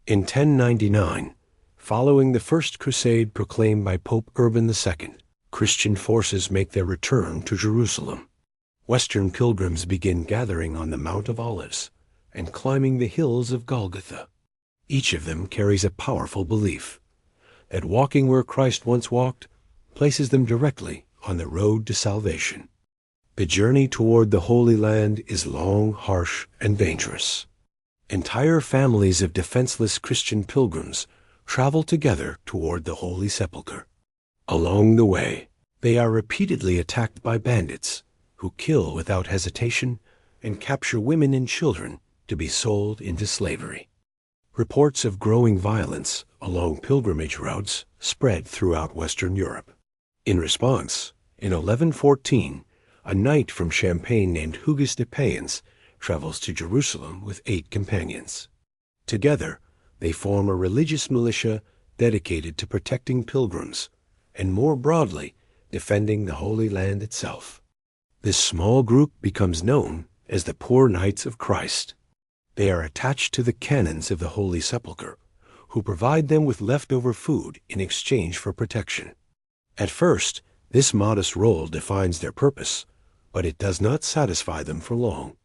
In 1099, following the First Crusade proclaimed by Pope Urban II, Christian forces make their return to Jerusalem. Western pilgrims begin gathering on the Mount of Olives and climbing the hills of Golgotha. Each of them carries a powerful belief that walking where Christ once walked places them directly on the road to salvation. The journey toward the Holy Land is long, harsh, and dangerous. Entire families of defenseless Christian pilgrims travel together toward the Holy Sepulchre. Along the way, they are repeatedly attacked by bandits who kill without hesitation and capture women and children to be sold into slavery. Reports of growing violence along pilgrimage routes spread throughout Western Europe. In response, in 1114, a knight from Champagne named Hugues de Payens travels to Jerusalem with 8 companions. Together, they form a religious militia dedicated to protecting pilgrims and, more broadly, defending the Holy Land itself. This small group becomes known as the Poor Knights of Christ. They are attached to the canons of the Holy Sepulchre, who provide them with leftover food in exchange for protection. At first, this modest role defines their purpose, but it does not satisfy them for long.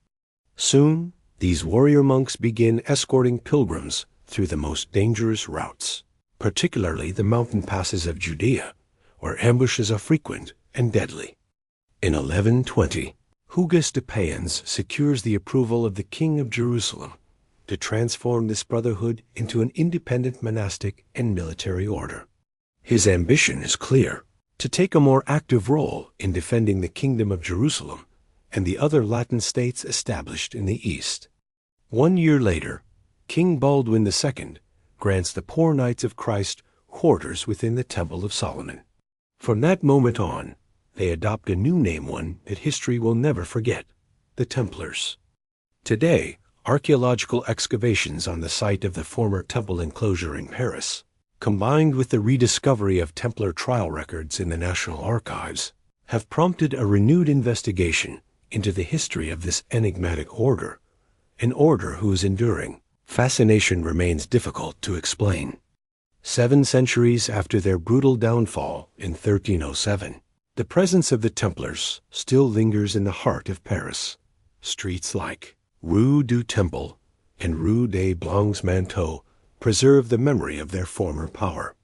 Soon, these warrior monks begin escorting pilgrims through the most dangerous routes, particularly the mountain passes of Judea, where ambushes are frequent and deadly. In 1120, Hugues de Payens secures the approval of the King of Jerusalem to transform this brotherhood into an independent monastic and military order. His ambition is clear: to take a more active role in defending the Kingdom of Jerusalem and the other Latin states established in the East. 1 year later, King Baldwin II grants the Poor Knights of Christ quarters within the Temple of Solomon. From that moment on, they adopt a new name, one that history will never forget: the Templars. Today, archaeological excavations on the site of the former temple enclosure in Paris, combined with the rediscovery of Templar trial records in the National Archives, have prompted a renewed investigation into the history of this enigmatic order, an order whose enduring fascination remains difficult to explain. 7 centuries after their brutal downfall in 1307, the presence of the Templars still lingers in the heart of Paris. Streets like Rue du Temple and Rue des Blancs Manteaux preserve the memory of their former power.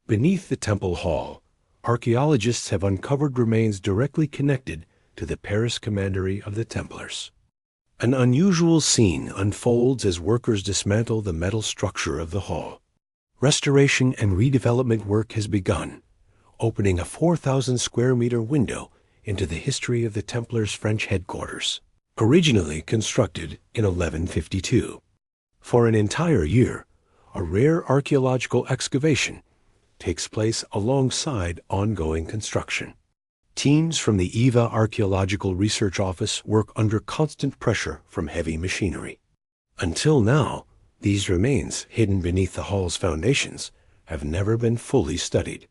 Beneath the Temple Hall, archaeologists have uncovered remains directly connected to the Paris commandery of the Templars. An unusual scene unfolds as workers dismantle the metal structure of the hall. Restoration and redevelopment work has begun, opening a 4,000 square meter window into the history of the Templars' French headquarters, originally constructed in 1152. For an entire year, a rare archaeological excavation takes place alongside ongoing construction. Teams from the EVA Archaeological Research Office work under constant pressure from heavy machinery. Until now, these remains, hidden beneath the hall's foundations, have never been fully studied.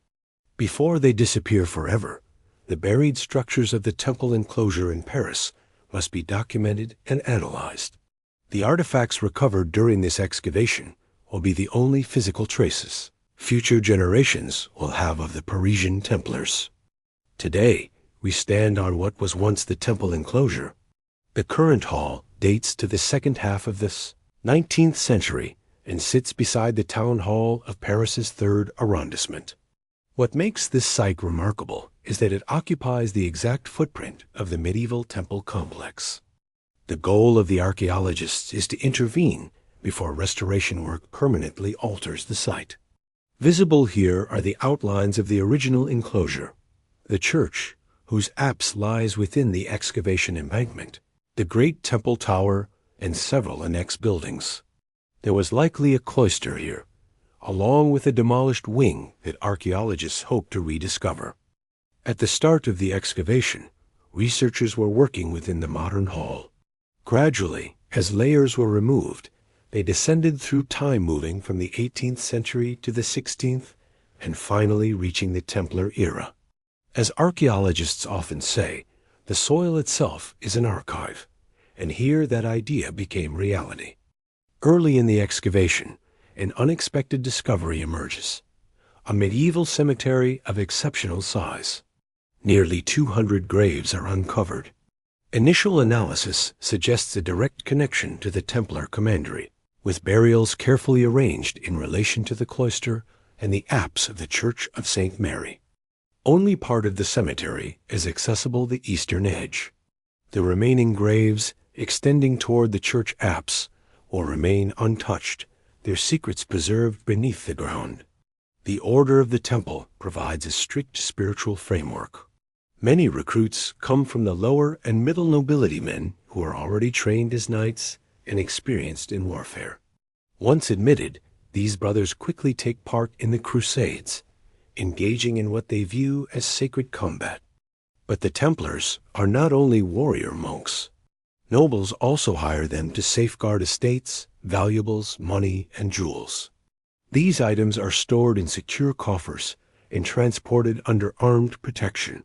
Before they disappear forever, the buried structures of the temple enclosure in Paris must be documented and analyzed. The artifacts recovered during this excavation will be the only physical traces future generations will have of the Parisian Templars. Today, we stand on what was once the temple enclosure. The current hall dates to the second half of this 19th century and sits beside the town hall of Paris's 3rd arrondissement. What makes this site remarkable is that it occupies the exact footprint of the medieval temple complex. The goal of the archaeologists is to intervene before restoration work permanently alters the site. Visible here are the outlines of the original enclosure: the church, whose apse lies within the excavation embankment, the great temple tower, and several annex buildings. There was likely a cloister here, along with a demolished wing that archaeologists hope to rediscover. At the start of the excavation, researchers were working within the modern hall. Gradually, as layers were removed, they descended through time, moving from the 18th century to the 16th, and finally reaching the Templar era. As archaeologists often say, the soil itself is an archive, and here that idea became reality. Early in the excavation, an unexpected discovery emerges: a medieval cemetery of exceptional size. Nearly 200 graves are uncovered. Initial analysis suggests a direct connection to the Templar commandery, with burials carefully arranged in relation to the cloister and the apse of the Church of St. Mary. Only part of the cemetery is accessible the eastern edge. The remaining graves, extending toward the church apse, will remain untouched, their secrets preserved beneath the ground. The Order of the Temple provides a strict spiritual framework. Many recruits come from the lower and middle nobility men who are already trained as knights and experienced in warfare. Once admitted, these brothers quickly take part in the Crusades, engaging in what they view as sacred combat. But the Templars are not only warrior monks. Nobles also hire them to safeguard estates, valuables, money, and jewels. These items are stored in secure coffers and transported under armed protection.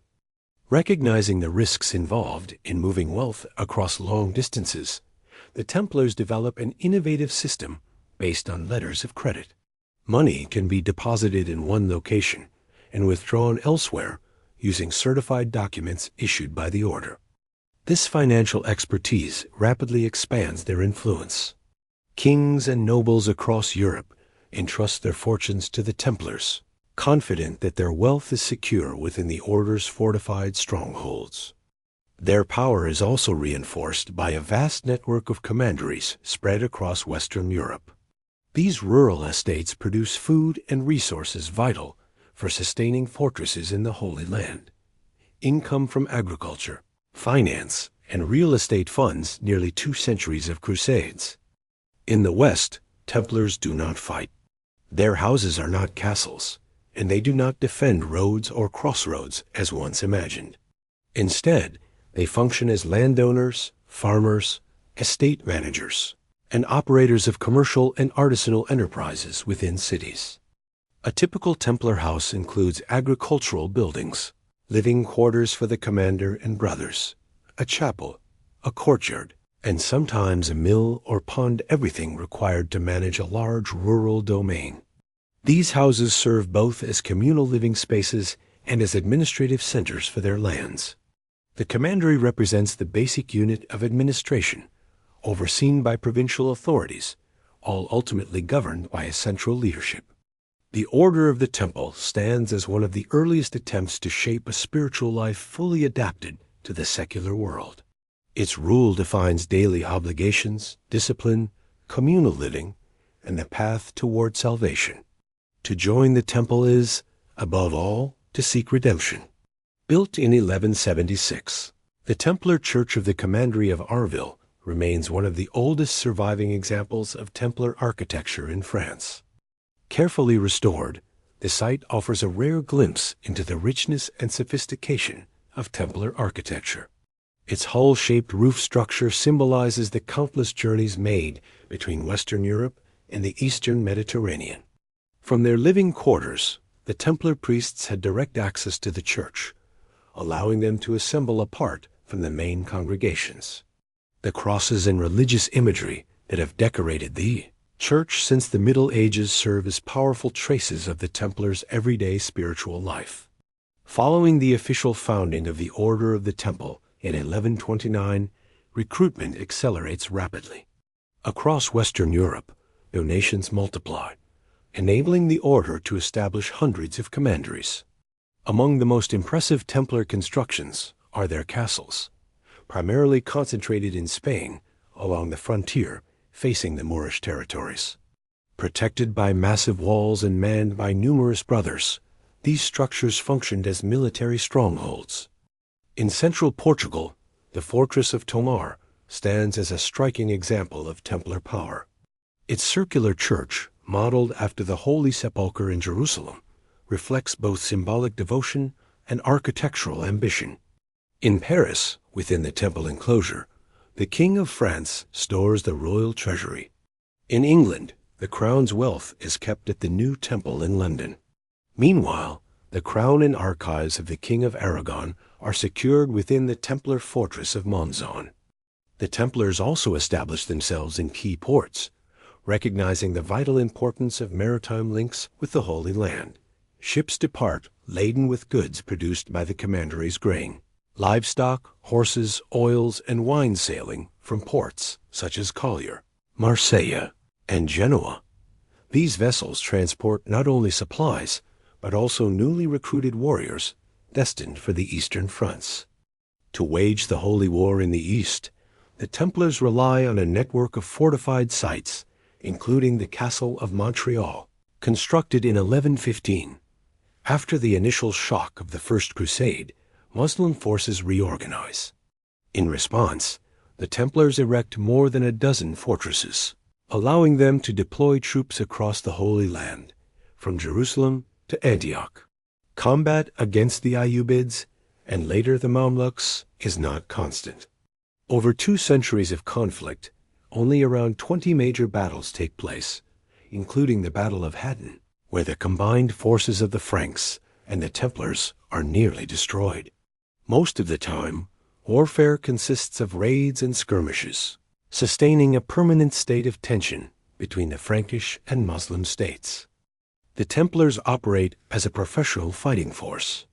Recognizing the risks involved in moving wealth across long distances, the Templars develop an innovative system based on letters of credit. Money can be deposited in one location and withdrawn elsewhere using certified documents issued by the order. This financial expertise rapidly expands their influence. Kings and nobles across Europe entrust their fortunes to the Templars, confident that their wealth is secure within the order's fortified strongholds. Their power is also reinforced by a vast network of commanderies spread across Western Europe. These rural estates produce food and resources vital for sustaining fortresses in the Holy Land. Income from agriculture, finance, and real estate funds nearly 2 centuries of crusades. In the West, Templars do not fight. Their houses are not castles, and they do not defend roads or crossroads as once imagined. Instead, they function as landowners, farmers, estate managers, and operators of commercial and artisanal enterprises within cities. A typical Templar house includes agricultural buildings, living quarters for the commander and brothers, a chapel, a courtyard, and sometimes a mill or pond, everything required to manage a large rural domain. These houses serve both as communal living spaces and as administrative centers for their lands. The commandery represents the basic unit of administration, overseen by provincial authorities, all ultimately governed by a central leadership. The Order of the Temple stands as one of the earliest attempts to shape a spiritual life fully adapted to the secular world. Its rule defines daily obligations, discipline, communal living, and the path toward salvation. To join the temple is, above all, to seek redemption. Built in 1176, the Templar Church of the Commandery of Arville remains one of the oldest surviving examples of Templar architecture in France. Carefully restored, the site offers a rare glimpse into the richness and sophistication of Templar architecture. Its hull-shaped roof structure symbolizes the countless journeys made between Western Europe and the Eastern Mediterranean. From their living quarters, the Templar priests had direct access to the church, allowing them to assemble apart from the main congregations. The crosses and religious imagery that have decorated the church since the Middle Ages serve as powerful traces of the Templars' everyday spiritual life. Following the official founding of the Order of the Temple in 1129, recruitment accelerates rapidly. Across Western Europe, donations multiply, enabling the order to establish hundreds of commanderies. Among the most impressive Templar constructions are their castles, primarily concentrated in Spain along the frontier facing the Moorish territories. Protected by massive walls and manned by numerous brothers, these structures functioned as military strongholds. In central Portugal, the fortress of Tomar stands as a striking example of Templar power. Its circular church, modeled after the Holy Sepulchre in Jerusalem, reflects both symbolic devotion and architectural ambition. In Paris, within the temple enclosure, the King of France stores the royal treasury. In England, the crown's wealth is kept at the New Temple in London. Meanwhile, the crown and archives of the King of Aragon are secured within the Templar fortress of Monzon. The Templars also established themselves in key ports, Recognizing the vital importance of maritime links with the Holy Land, ships depart laden with goods produced by the commandery's grain, livestock, horses, oils, and wine sailing from ports such as Collier, Marseille, and Genoa. These vessels transport not only supplies, but also newly recruited warriors destined for the eastern fronts. To wage the Holy War in the East, the Templars rely on a network of fortified sites, including the Castle of Montreal, constructed in 1115. After the initial shock of the First Crusade, Muslim forces reorganize. In response, the Templars erect more than a dozen fortresses, allowing them to deploy troops across the Holy Land, from Jerusalem to Antioch. Combat against the Ayyubids, and later the Mamluks, is not constant. Over 2 centuries of conflict, only around 20 major battles take place, including the Battle of Hattin, where the combined forces of the Franks and the Templars are nearly destroyed. Most of the time, warfare consists of raids and skirmishes, sustaining a permanent state of tension between the Frankish and Muslim states. The Templars operate as a professional fighting force.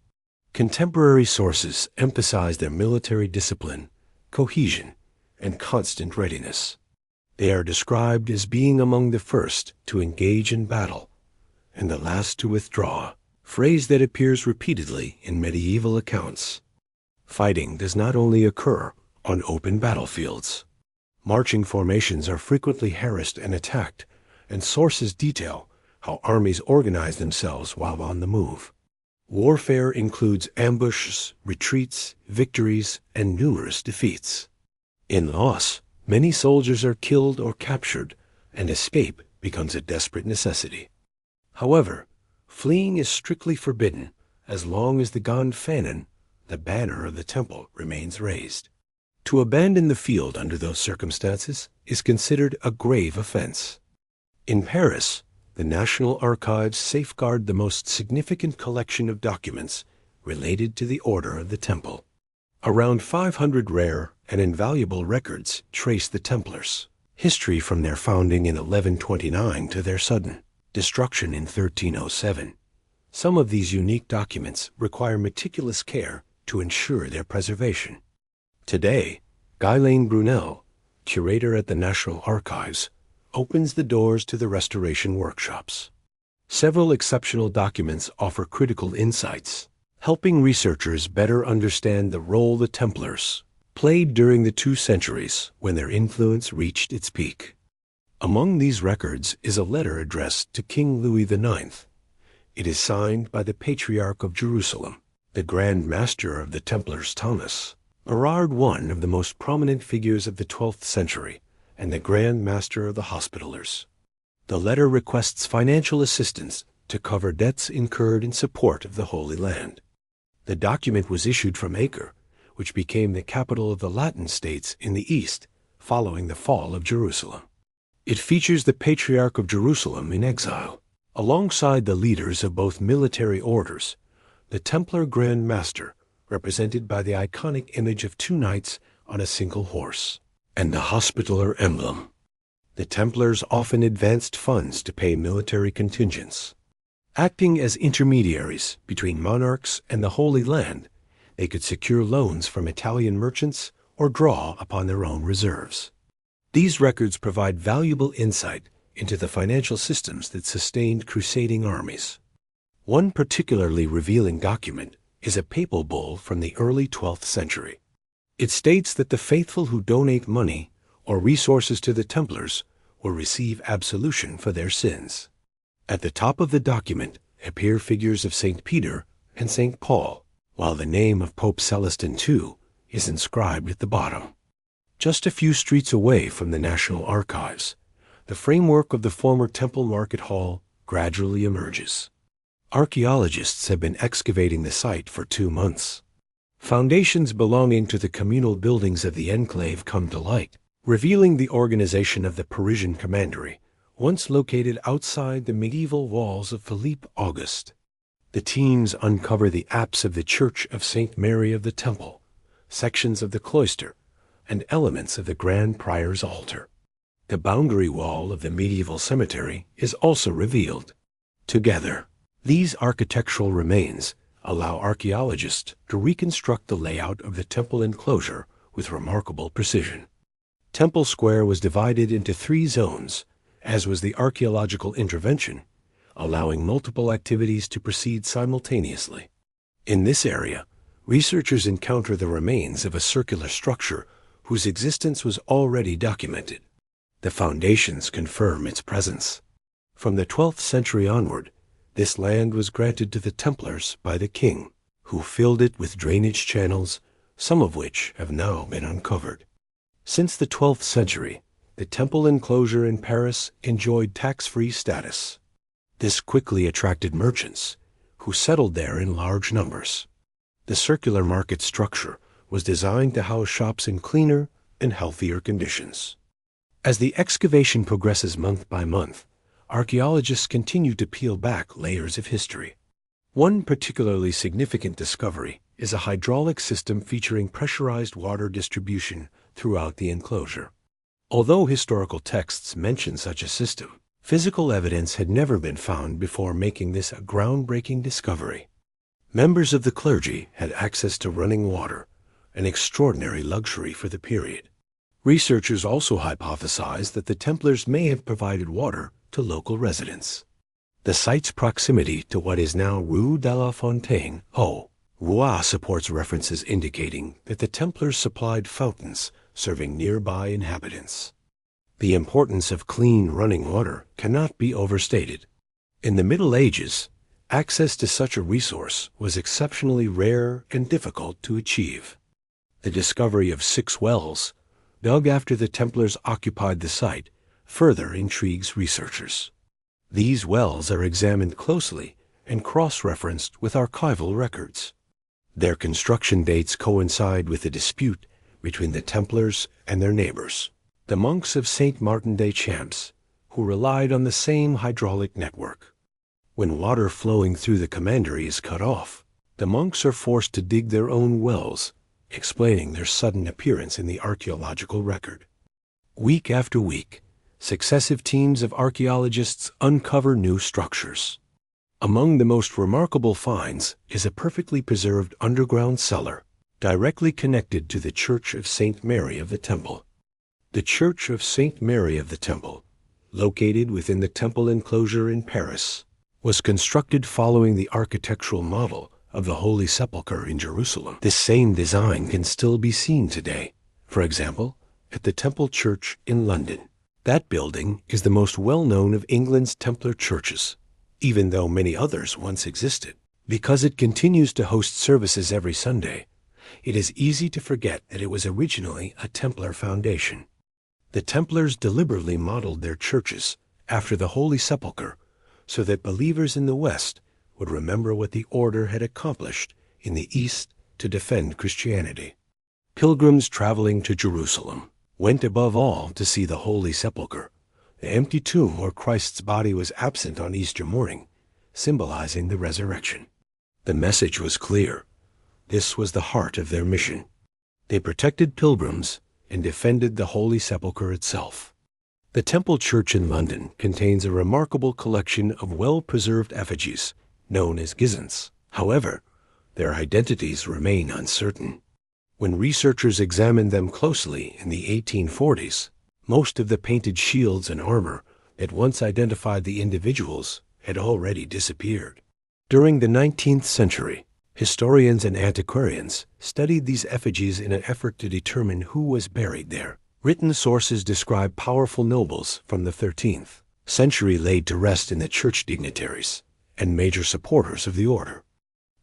Contemporary sources emphasize their military discipline, cohesion, and constant readiness. They are described as being among the first to engage in battle and the last to withdraw, phrase that appears repeatedly in medieval accounts. Fighting does not only occur on open battlefields. Marching formations are frequently harassed and attacked, and sources detail how armies organize themselves while on the move. Warfare includes ambushes, retreats, victories, and numerous defeats. In loss, many soldiers are killed or captured, and escape becomes a desperate necessity. However, fleeing is strictly forbidden as long as the Gond Fanon, the banner of the temple, remains raised. To abandon the field under those circumstances is considered a grave offense. In Paris, the National Archives safeguard the most significant collection of documents related to the Order of the Temple. Around 500 rare and invaluable records trace the Templars' history from their founding in 1129 to their sudden destruction in 1307. Some of these unique documents require meticulous care to ensure their preservation. Today, Guylaine Brunel, curator at the National Archives, opens the doors to the restoration workshops. Several exceptional documents offer critical insights, helping researchers better understand the role the Templars played during the 2 centuries when their influence reached its peak. Among these records is a letter addressed to King Louis IX. It is signed by the Patriarch of Jerusalem, the Grand Master of the Templars Thomas, Erard, one of the most prominent figures of the 12th century, and the Grand Master of the Hospitallers. The letter requests financial assistance to cover debts incurred in support of the Holy Land. The document was issued from Acre, which became the capital of the Latin states in the east following the fall of Jerusalem. It features the Patriarch of Jerusalem in exile, alongside the leaders of both military orders, the Templar Grand Master, represented by the iconic image of 2 knights on a single horse, and the Hospitaller emblem. The Templars often advanced funds to pay military contingents. Acting as intermediaries between monarchs and the Holy Land, they could secure loans from Italian merchants or draw upon their own reserves. These records provide valuable insight into the financial systems that sustained crusading armies. One particularly revealing document is a papal bull from the early 12th century. It states that the faithful who donate money or resources to the Templars will receive absolution for their sins. At the top of the document appear figures of St. Peter and St. Paul, while the name of Pope Celestine II is inscribed at the bottom. Just a few streets away from the National Archives, the framework of the former Temple Market Hall gradually emerges. Archaeologists have been excavating the site for 2 months. Foundations belonging to the communal buildings of the enclave come to light, revealing the organization of the Parisian commandery, once located outside the medieval walls of Philippe Auguste. The teams uncover the apse of the Church of St. Mary of the Temple, sections of the cloister, and elements of the Grand Prior's altar. The boundary wall of the medieval cemetery is also revealed. Together, these architectural remains allow archaeologists to reconstruct the layout of the temple enclosure with remarkable precision. Temple Square was divided into 3 zones, as was the archaeological intervention, allowing multiple activities to proceed simultaneously. In this area, researchers encounter the remains of a circular structure whose existence was already documented. The foundations confirm its presence. From the 12th century onward, this land was granted to the Templars by the king, who filled it with drainage channels, some of which have now been uncovered. Since the 12th century, the temple enclosure in Paris enjoyed tax-free status. This quickly attracted merchants, who settled there in large numbers. The circular market structure was designed to house shops in cleaner and healthier conditions. As the excavation progresses month by month, archaeologists continue to peel back layers of history. One particularly significant discovery is a hydraulic system featuring pressurized water distribution throughout the enclosure. Although historical texts mention such a system, physical evidence had never been found before making this a groundbreaking discovery. Members of the clergy had access to running water, an extraordinary luxury for the period. Researchers also hypothesized that the Templars may have provided water to local residents. The site's proximity to what is now Rue de la Fontaine, Rouen, supports references indicating that the Templars supplied fountains serving nearby inhabitants. The importance of clean running water cannot be overstated. In the Middle Ages, access to such a resource was exceptionally rare and difficult to achieve. The discovery of 6 wells, dug after the Templars occupied the site, further intrigues researchers. These wells are examined closely and cross-referenced with archival records. Their construction dates coincide with the dispute between the Templars and their neighbors, the monks of Saint Martin des Champs, who relied on the same hydraulic network. When water flowing through the commandery is cut off, the monks are forced to dig their own wells, explaining their sudden appearance in the archaeological record. Week after week, successive teams of archaeologists uncover new structures. Among the most remarkable finds is a perfectly preserved underground cellar, directly connected to the Church of St. Mary of the Temple. The Church of St. Mary of the Temple, located within the temple enclosure in Paris, was constructed following the architectural model of the Holy Sepulchre in Jerusalem. This same design can still be seen today, for example, at the Temple Church in London. That building is the most well-known of England's Templar churches, even though many others once existed. Because it continues to host services every Sunday, it is easy to forget that it was originally a Templar foundation. The Templars deliberately modeled their churches after the Holy Sepulchre so that believers in the West would remember what the order had accomplished in the East to defend Christianity. Pilgrims traveling to Jerusalem went above all to see the Holy Sepulchre, the empty tomb where Christ's body was absent on Easter morning, symbolizing the resurrection. The message was clear. This was the heart of their mission. They protected pilgrims and defended the Holy Sepulchre itself. The Temple Church in London contains a remarkable collection of well-preserved effigies, known as gisants. However, their identities remain uncertain. When researchers examined them closely in the 1840s, most of the painted shields and armor that once identified the individuals had already disappeared. During the 19th century, historians and antiquarians studied these effigies in an effort to determine who was buried there. Written sources describe powerful nobles from the 13th century laid to rest in the church dignitaries and major supporters of the order.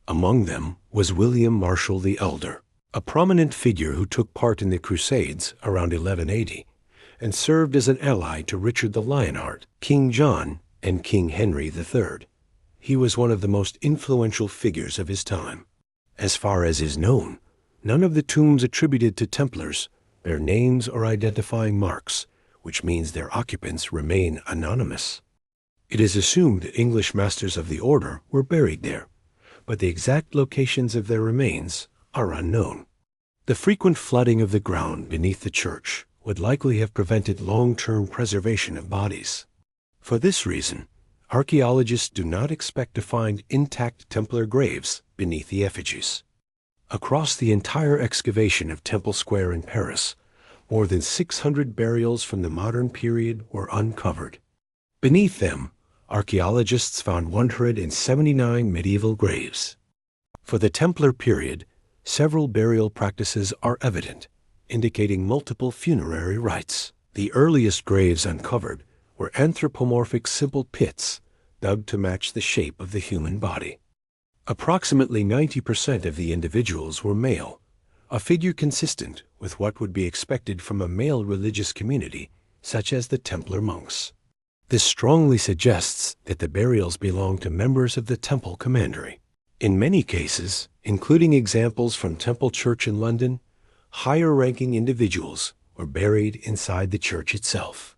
Among them was William Marshall the Elder, a prominent figure who took part in the Crusades around 1180 and served as an ally to Richard the Lionheart, King John, and King Henry III. He was one of the most influential figures of his time. As far as is known, none of the tombs attributed to Templars bear names or identifying marks, which means their occupants remain anonymous. It is assumed that English masters of the order were buried there, but the exact locations of their remains are unknown. The frequent flooding of the ground beneath the church would likely have prevented long-term preservation of bodies. For this reason, archaeologists do not expect to find intact Templar graves beneath the effigies. Across the entire excavation of Temple Square in Paris, more than 600 burials from the modern period were uncovered. Beneath them, archaeologists found 179 medieval graves. For the Templar period, several burial practices are evident, indicating multiple funerary rites. The earliest graves uncovered were anthropomorphic simple pits dug to match the shape of the human body. Approximately 90% of the individuals were male, a figure consistent with what would be expected from a male religious community, such as the Templar monks. This strongly suggests that the burials belonged to members of the temple commandery. In many cases, including examples from Temple Church in London, higher-ranking individuals were buried inside the church itself.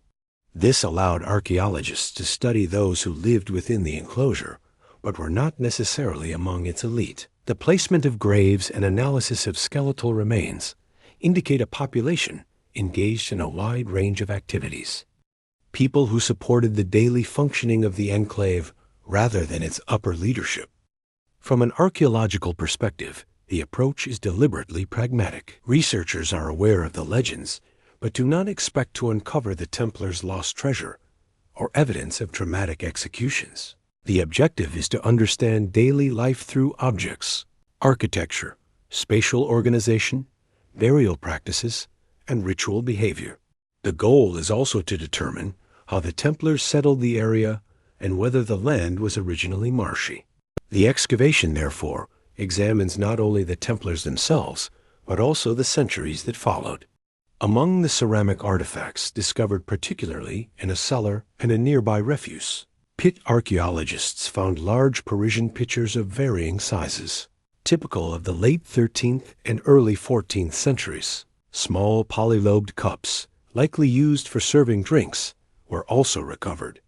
This allowed archaeologists to study those who lived within the enclosure, but were not necessarily among its elite. The placement of graves and analysis of skeletal remains indicate a population engaged in a wide range of activities. People who supported the daily functioning of the enclave rather than its upper leadership. From an archaeological perspective, the approach is deliberately pragmatic. Researchers are aware of the legends, but do not expect to uncover the Templars' lost treasure or evidence of dramatic executions. The objective is to understand daily life through objects, architecture, spatial organization, burial practices, and ritual behavior. The goal is also to determine how the Templars settled the area and whether the land was originally marshy. The excavation, therefore, examines not only the Templars themselves, but also the centuries that followed. Among the ceramic artifacts discovered particularly in a cellar and a nearby refuse, pit archaeologists found large Parisian pitchers of varying sizes, typical of the late 13th and early 14th centuries. Small polylobed cups, likely used for serving drinks, were also recovered.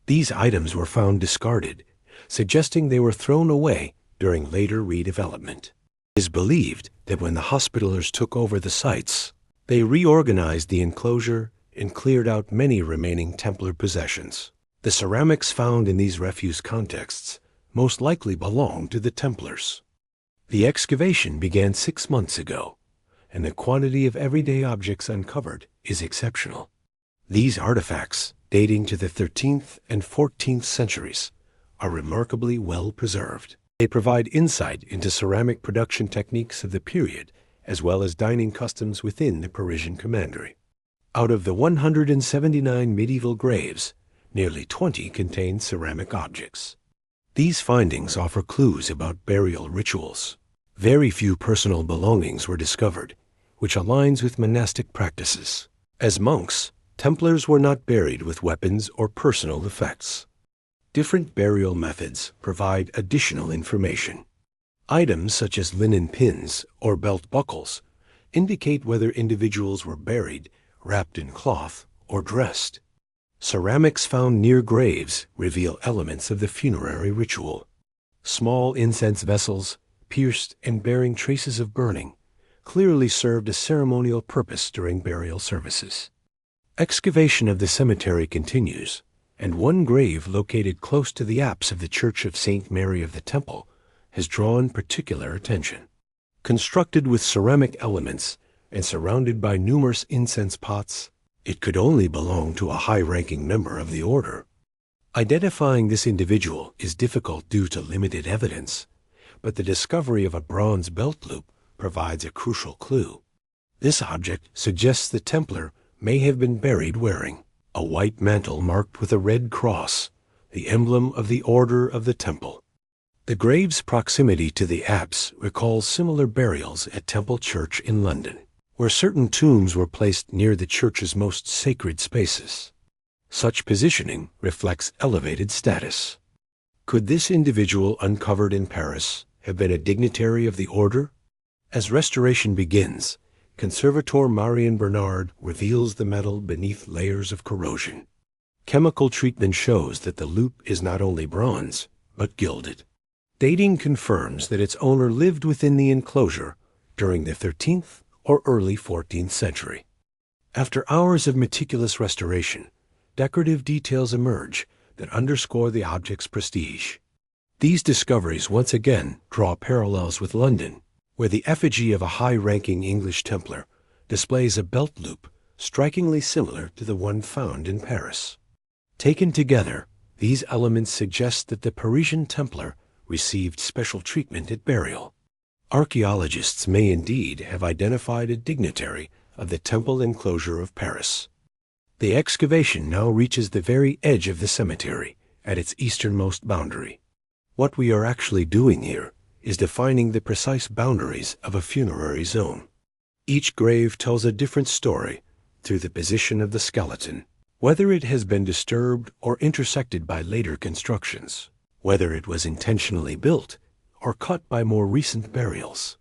These items were found discarded, suggesting they were thrown away during later redevelopment. It is believed that when the Hospitallers took over the sites, they reorganized the enclosure and cleared out many remaining Templar possessions. The ceramics found in these refuse contexts most likely belonged to the Templars. The excavation began 6 months ago, and the quantity of everyday objects uncovered is exceptional. These artifacts, dating to the 13th and 14th centuries, are remarkably well preserved. They provide insight into ceramic production techniques of the period, as well as dining customs within the Parisian commandery. Out of the 179 medieval graves, nearly 20 contain ceramic objects. These findings offer clues about burial rituals. Very few personal belongings were discovered, which aligns with monastic practices. As monks, Templars were not buried with weapons or personal effects. Different burial methods provide additional information. Items such as linen pins or belt buckles indicate whether individuals were buried, wrapped in cloth, or dressed. Ceramics found near graves reveal elements of the funerary ritual. Small incense vessels, pierced and bearing traces of burning, clearly served a ceremonial purpose during burial services. Excavation of the cemetery continues, and one grave located close to the apse of the Church of St. Mary of the Temple has drawn particular attention. Constructed with ceramic elements and surrounded by numerous incense pots, it could only belong to a high-ranking member of the order. Identifying this individual is difficult due to limited evidence, but the discovery of a bronze belt loop provides a crucial clue. This object suggests the Templar may have been buried wearing a white mantle marked with a red cross, the emblem of the Order of the Temple. The grave's proximity to the apse recalls similar burials at Temple Church in London, where certain tombs were placed near the church's most sacred spaces. Such positioning reflects elevated status. Could this individual uncovered in Paris have been a dignitary of the order? As restoration begins, Conservator Marion Bernard reveals the metal beneath layers of corrosion. Chemical treatment shows that the loop is not only bronze, but gilded. Dating confirms that its owner lived within the enclosure during the 13th or early 14th century. After hours of meticulous restoration, decorative details emerge that underscore the object's prestige. These discoveries once again draw parallels with London, where the effigy of a high-ranking English Templar displays a belt loop strikingly similar to the one found in Paris. Taken together, these elements suggest that the Parisian Templar received special treatment at burial. Archaeologists may indeed have identified a dignitary of the temple enclosure of Paris. The excavation now reaches the very edge of the cemetery at its easternmost boundary. What we are actually doing here is defining the precise boundaries of a funerary zone. Each grave tells a different story through the position of the skeleton, whether it has been disturbed or intersected by later constructions, whether it was intentionally built or cut by more recent burials.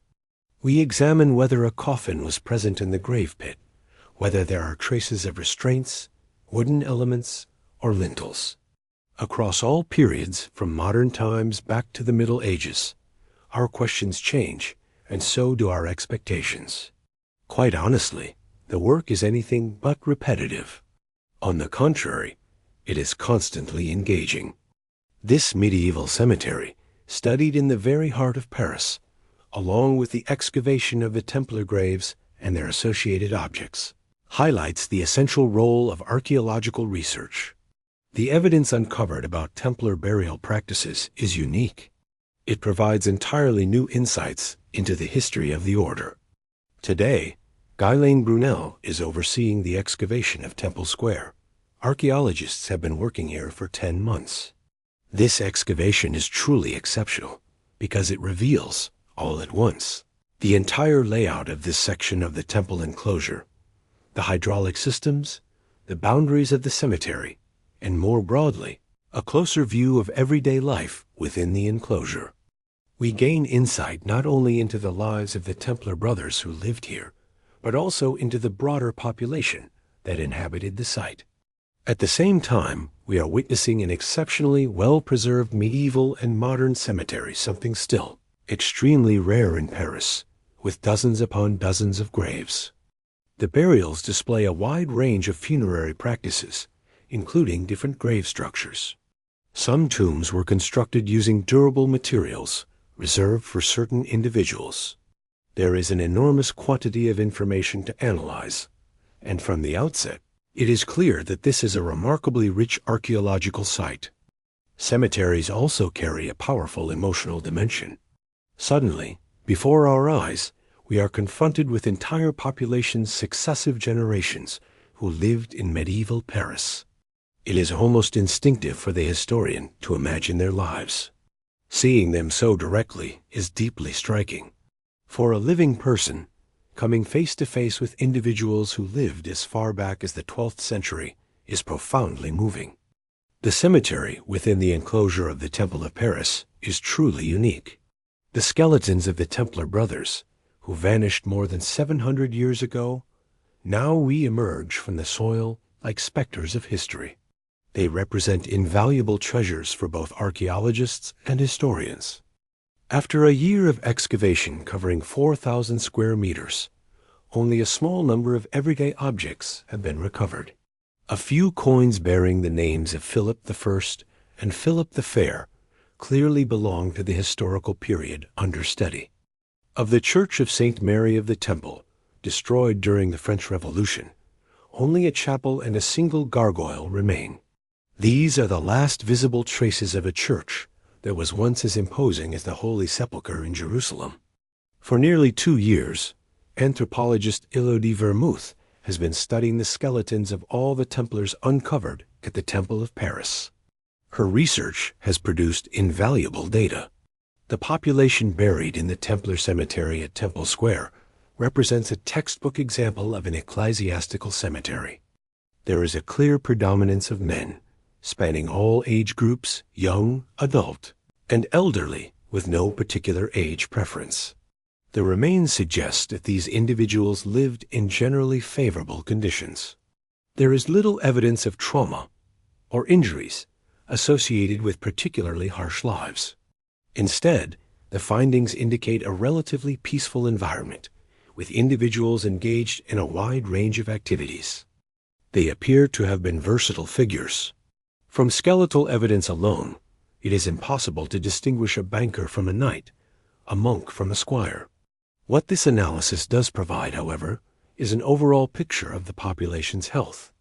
We examine whether a coffin was present in the grave pit, whether there are traces of restraints, wooden elements, or lintels. Across all periods, from modern times back to the Middle Ages, our questions change, and so do our expectations. Quite honestly, the work is anything but repetitive. On the contrary, it is constantly engaging. This medieval cemetery, studied in the very heart of Paris, along with the excavation of the Templar graves and their associated objects, highlights the essential role of archaeological research. The evidence uncovered about Templar burial practices is unique. It provides entirely new insights into the history of the order. Today, Guylaine Brunel is overseeing the excavation of Temple Square. Archaeologists have been working here for 10 months. This excavation is truly exceptional because it reveals, all at once, the entire layout of this section of the temple enclosure, the hydraulic systems, the boundaries of the cemetery, and more broadly, a closer view of everyday life within the enclosure. We gain insight not only into the lives of the Templar brothers who lived here, but also into the broader population that inhabited the site. At the same time, we are witnessing an exceptionally well-preserved medieval and modern cemetery, something still extremely rare in Paris, with dozens upon dozens of graves. The burials display a wide range of funerary practices, including different grave structures. Some tombs were constructed using durable materials reserved for certain individuals. There is an enormous quantity of information to analyze, and from the outset, it is clear that this is a remarkably rich archaeological site. Cemeteries also carry a powerful emotional dimension. Suddenly, before our eyes, we are confronted with entire populations' successive generations who lived in medieval Paris. It is almost instinctive for the historian to imagine their lives. Seeing them so directly is deeply striking. For a living person, coming face to face with individuals who lived as far back as the 12th century is profoundly moving. The cemetery within the enclosure of the Temple of Paris is truly unique. The skeletons of the Templar brothers, who vanished more than 700 years ago, now re-emerge from the soil like specters of history. They represent invaluable treasures for both archaeologists and historians. After a year of excavation covering 4,000 square meters, only a small number of everyday objects have been recovered. A few coins bearing the names of Philip I and Philip the Fair clearly belong to the historical period under study. Of the Church of St. Mary of the Temple, destroyed during the French Revolution, only a chapel and a single gargoyle remain. These are the last visible traces of a church that was once as imposing as the Holy Sepulchre in Jerusalem. For nearly 2 years, anthropologist Elodie Vermouth has been studying the skeletons of all the Templars uncovered at the Temple of Paris. Her research has produced invaluable data. The population buried in the Templar cemetery at Temple Square represents a textbook example of an ecclesiastical cemetery. There is a clear predominance of men, spanning all age groups, young, adult, and elderly, with no particular age preference. The remains suggest that these individuals lived in generally favorable conditions. There is little evidence of trauma or injuries associated with particularly harsh lives. Instead, the findings indicate a relatively peaceful environment, with individuals engaged in a wide range of activities. They appear to have been versatile figures. From skeletal evidence alone, it is impossible to distinguish a banker from a knight, a monk from a squire. What this analysis does provide, however, is an overall picture of the population's health.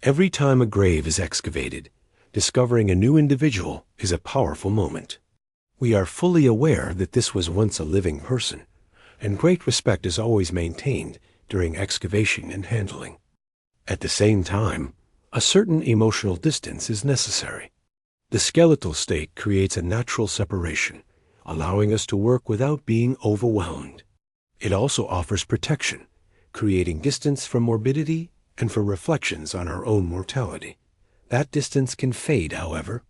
Every time a grave is excavated, discovering a new individual is a powerful moment. We are fully aware that this was once a living person, and great respect is always maintained during excavation and handling. At the same time, a certain emotional distance is necessary. The skeletal state creates a natural separation, allowing us to work without being overwhelmed. It also offers protection, creating distance from morbidity and for reflections on our own mortality. That distance can fade, however.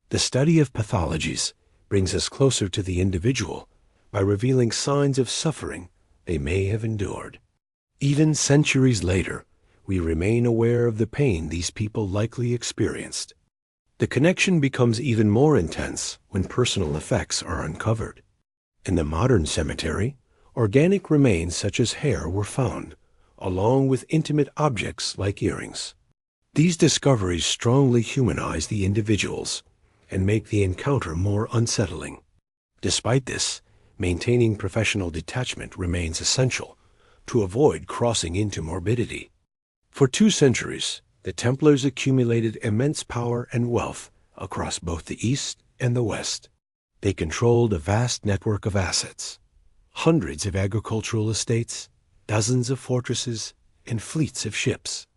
The study of pathologies brings us closer to the individual by revealing signs of suffering they may have endured. Even centuries later, we remain aware of the pain these people likely experienced. The connection becomes even more intense when personal effects are uncovered. In the modern cemetery, organic remains such as hair were found, along with intimate objects like earrings. These discoveries strongly humanize the individuals and make the encounter more unsettling. Despite this, maintaining professional detachment remains essential to avoid crossing into morbidity. For 2 centuries, the Templars accumulated immense power and wealth across both the East and the West. They controlled a vast network of assets, hundreds of agricultural estates, dozens of fortresses, and fleets of ships.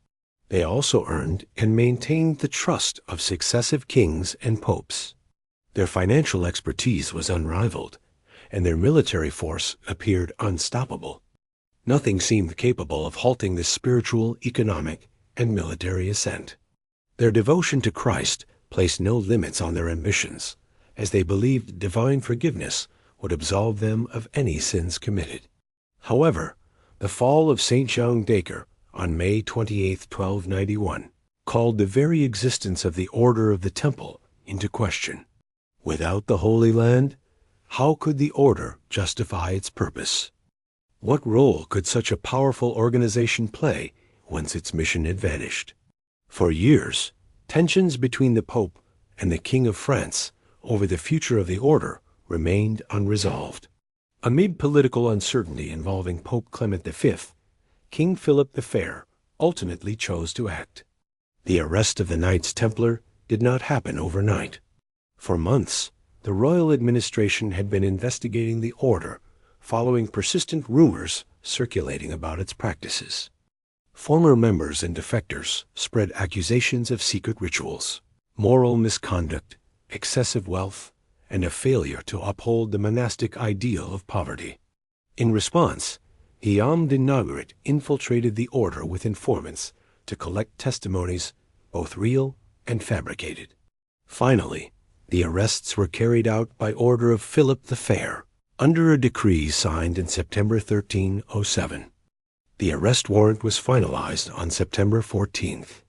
They also earned and maintained the trust of successive kings and popes. Their financial expertise was unrivaled, and their military force appeared unstoppable. Nothing seemed capable of halting this spiritual, economic, and military ascent. Their devotion to Christ placed no limits on their ambitions, as they believed divine forgiveness would absolve them of any sins committed. However, the fall of St. Jean d'Acre on May 28, 1291, called the very existence of the Order of the Temple into question. Without the Holy Land, how could the order justify its purpose? What role could such a powerful organization play once its mission had vanished? For years, tensions between the Pope and the King of France over the future of the order remained unresolved. Amid political uncertainty involving Pope Clement V, King Philip the Fair ultimately chose to act. The arrest of the Knights Templar did not happen overnight. For months, the royal administration had been investigating the order, following persistent rumors circulating about its practices. Former members and defectors spread accusations of secret rituals, moral misconduct, excessive wealth, and a failure to uphold the monastic ideal of poverty. In response, Guillaume de Nogaret infiltrated the order with informants to collect testimonies, both real and fabricated. Finally, the arrests were carried out by order of Philip the Fair, under a decree signed in September 1307. The arrest warrant was finalized on September 14th.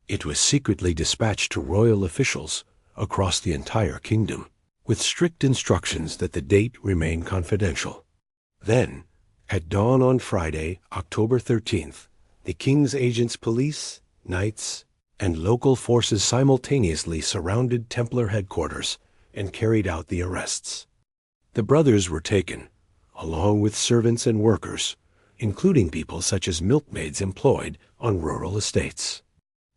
It was secretly dispatched to royal officials across the entire kingdom, with strict instructions that the date remain confidential. Then, at dawn on Friday, October 13th, the king's agents, police, knights, and local forces simultaneously surrounded Templar headquarters and carried out the arrests. The brothers were taken, along with servants and workers, including people such as milkmaids employed on rural estates.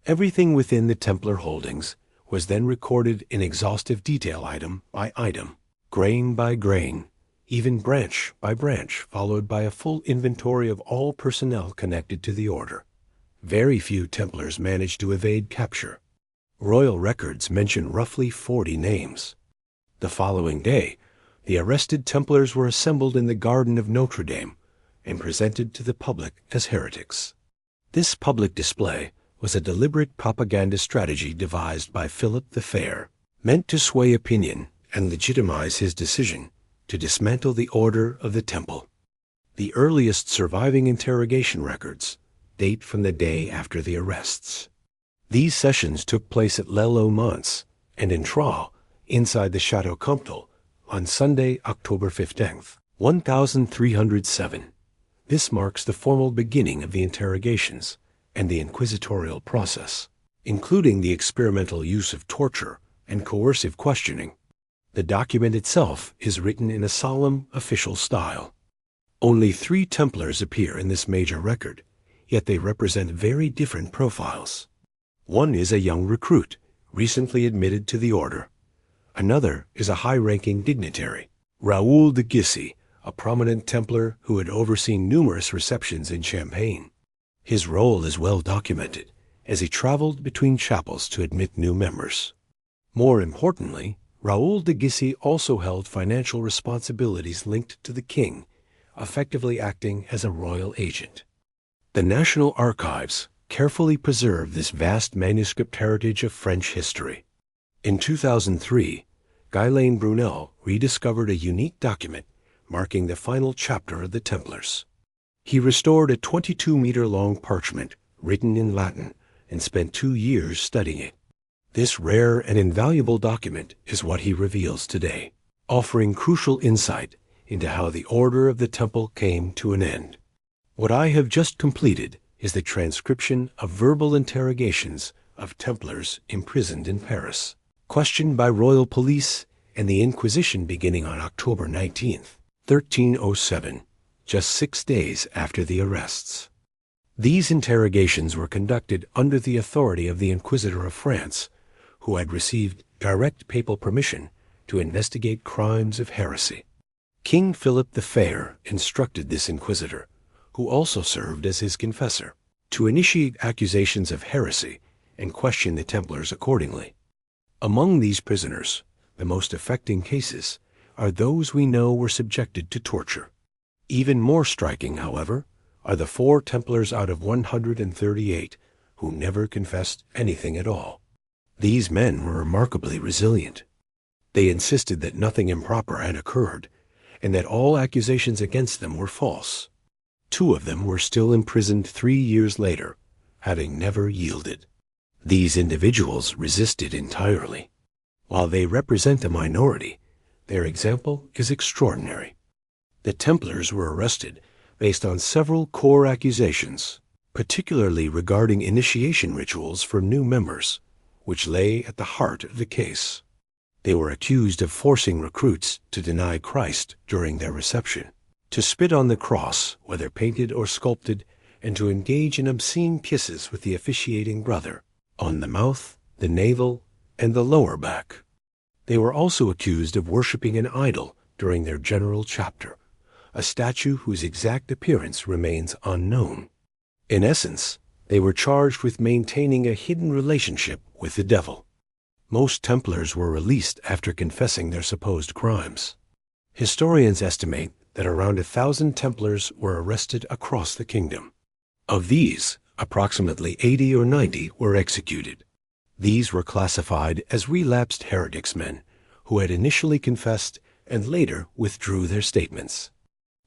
Everything within the Templar holdings was then recorded in exhaustive detail, item by item, grain by grain, even branch by branch, followed by a full inventory of all personnel connected to the order. Very few Templars managed to evade capture. Royal records mention roughly 40 names. The following day, the arrested Templars were assembled in the garden of Notre Dame and presented to the public as heretics. This public display was a deliberate propaganda strategy devised by Philip the Fair, meant to sway opinion and legitimize his decision to dismantle the Order of the Temple. The earliest surviving interrogation records date from the day after the arrests. These sessions took place at Les Laumans and in Troyes, inside the Château Comtal, on Sunday, October 15th, 1307. This marks the formal beginning of the interrogations and the inquisitorial process, including the experimental use of torture and coercive questioning. The document itself is written in a solemn, official style. Only 3 Templars appear in this major record, yet they represent very different profiles. One is a young recruit, recently admitted to the order. Another is a high-ranking dignitary, Raoul de Gissy, a prominent Templar who had overseen numerous receptions in Champagne. His role is well documented, as he traveled between chapels to admit new members. More importantly, Raoul de Gissy also held financial responsibilities linked to the king, effectively acting as a royal agent. The National Archives carefully preserve this vast manuscript heritage of French history. In 2003, Guylaine Brunel rediscovered a unique document marking the final chapter of the Templars. He restored a 22-meter-long parchment written in Latin and spent 2 years studying it. This rare and invaluable document is what he reveals today, offering crucial insight into how the Order of the Temple came to an end. What I have just completed is the transcription of verbal interrogations of Templars imprisoned in Paris, questioned by royal police and the Inquisition beginning on October 19, 1307, just 6 days after the arrests. These interrogations were conducted under the authority of the Inquisitor of France, who had received direct papal permission to investigate crimes of heresy. King Philip the Fair instructed this inquisitor, who also served as his confessor, to initiate accusations of heresy and question the Templars accordingly. Among these prisoners, the most affecting cases are those we know were subjected to torture. Even more striking, however, are the 4 Templars out of 138 who never confessed anything at all. These men were remarkably resilient. They insisted that nothing improper had occurred, and that all accusations against them were false. 2 of them were still imprisoned 3 years later, having never yielded. These individuals resisted entirely. While they represent a minority, their example is extraordinary. The Templars were arrested based on several core accusations, particularly regarding initiation rituals for new members, which lay at the heart of the case. They were accused of forcing recruits to deny Christ during their reception, to spit on the cross, whether painted or sculpted, and to engage in obscene kisses with the officiating brother, on the mouth, the navel, and the lower back. They were also accused of worshiping an idol during their general chapter, a statue whose exact appearance remains unknown. In essence, they were charged with maintaining a hidden relationship with the devil. Most Templars were released after confessing their supposed crimes. Historians estimate that around 1,000 Templars were arrested across the kingdom. Of these, approximately 80 or 90 were executed. These were classified as relapsed heretics men who had initially confessed and later withdrew their statements.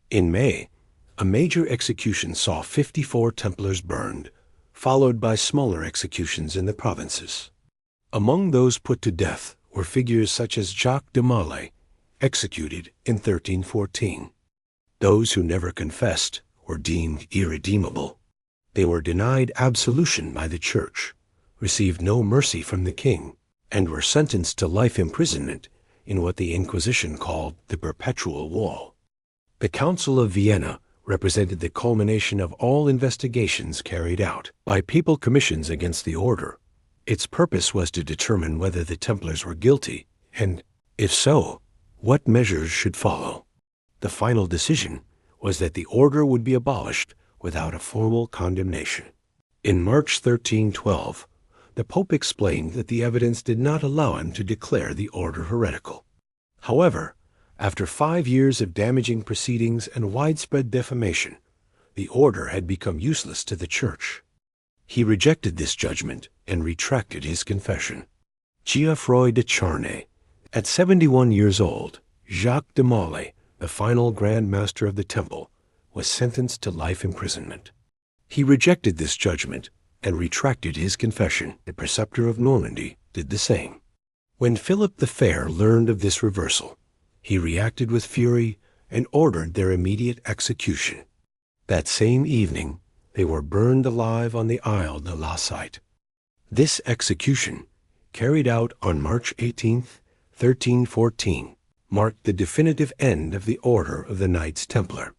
In May, a major execution saw 54 Templars burned, followed by smaller executions in the provinces. Among those put to death were figures such as Jacques de Molay, executed in 1314. Those who never confessed were deemed irredeemable. They were denied absolution by the Church, received no mercy from the king, and were sentenced to life imprisonment in what the Inquisition called the Perpetual Wall. The Council of Vienna represented the culmination of all investigations carried out by papal commissions against the order. Its purpose was to determine whether the Templars were guilty, and, if so, what measures should follow. The final decision was that the order would be abolished without a formal condemnation. In March 1312, the Pope explained that the evidence did not allow him to declare the order heretical. However, after 5 years of damaging proceedings and widespread defamation, the order had become useless to the Church. He rejected this judgment and retracted his confession. Geoffroy de Charnay. At 71 years old, Jacques de Molay, the final Grand Master of the Temple, was sentenced to life imprisonment. He rejected this judgment and retracted his confession. The preceptor of Normandy did the same. When Philip the Fair learned of this reversal, he reacted with fury and ordered their immediate execution. That same evening, they were burned alive on the Isle de la Cite. This execution, carried out on March 18th, 1314, marked the definitive end of the Order of the Knights Templar.